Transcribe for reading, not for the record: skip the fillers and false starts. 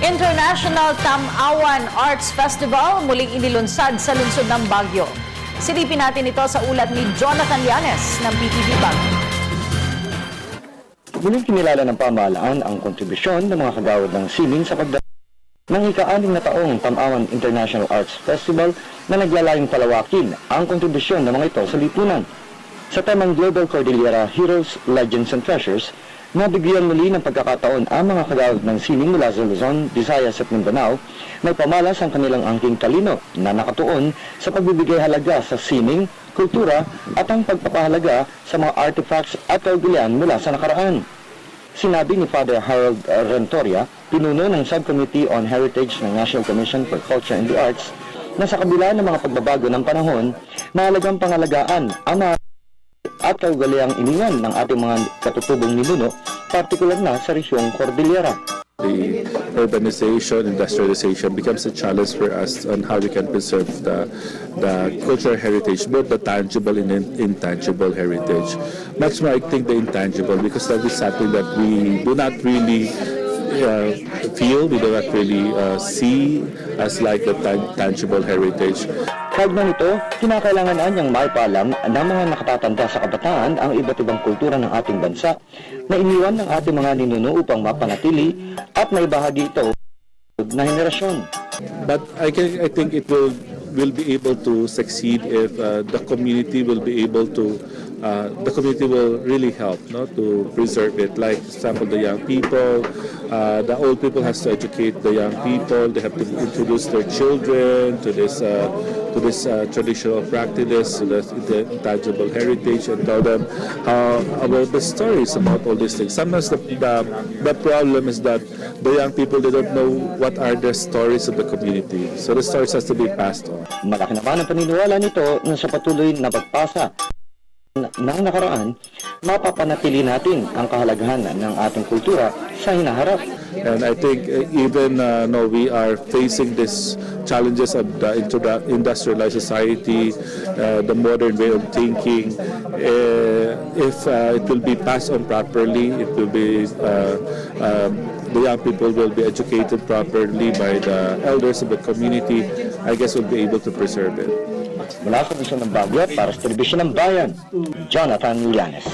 International Tamawan Arts Festival muling inilunsad sa lungsod ng Baguio. Silipin natin ito sa ulat ni Jonathan Llanes ng PTV Baguio. Muling kinilala ng pamahalaan ang kontribusyon ng mga kagawad ng sining sa pagdala ng ika-6 na taong Tamawan International Arts Festival na naglalayong palawakin ang kontribusyon ng mga ito sa lipunan. Sa temang Global Cordillera Heroes, Legends and Treasures, nabigyan muli ng pagkakataon ang mga kagawad ng sining mula sa Luzon, Visayas at Mindanao na ipamalas ang kanilang angking talino na nakatuon sa pagbibigay halaga sa sining, kultura at ang pagpapahalaga sa mga artifacts at kaugalian mula sa nakaraan. Sinabi ni Father Harold Rentoria, pinuno ng Subcommittee on Heritage ng National Commission for Culture and the Arts, na sa kabila ng mga pagbabago ng panahon, mahalagang pangalagaan ang mga at kaugaliang iningan ng ating mga katutubong ninuno, partikular na sa resyong Cordillera. The urbanization, industrialization becomes a challenge for us on how we can preserve the cultural heritage, both the tangible and intangible heritage. Much more, I think, the intangible, because that is something that we do not really feel, we do not really see as like the tangible heritage. Kaugnay nito, kinakailangan niyang maipaalam ng mga nakatatanda sa kabataan ang iba't ibang kultura ng ating bansa na iniwan ng ating mga ninuno upang mapanatili at maibahagi ito na henerasyon. But I think it will be able to succeed if the community will be able to the community will really help, no, to preserve it. Like, for example, the young people, the old people has to educate the young people. They have to introduce their children to this traditional practices, to the intangible heritage, and tell them about the stories about all these things. Sometimes the problem is that the young people, they don't know what are the stories of the community. So the stories has to be passed on. Malaki naman ang paniniwala nito na sa patuloy na pagpasa ng nakaraan, mapapanatili natin ang kahalagahan ng ating kultura sa hinaharap. And I think even no, we are facing these challenges of the industrialized society, the modern way of thinking. If it will be passed on properly, it will be the young people will be educated properly by the elders of the community. I guess we'll be able to preserve it. Mula sa Luzon ng Baguio para sa Telebisyon ng Bayan, Jonathan Llanes.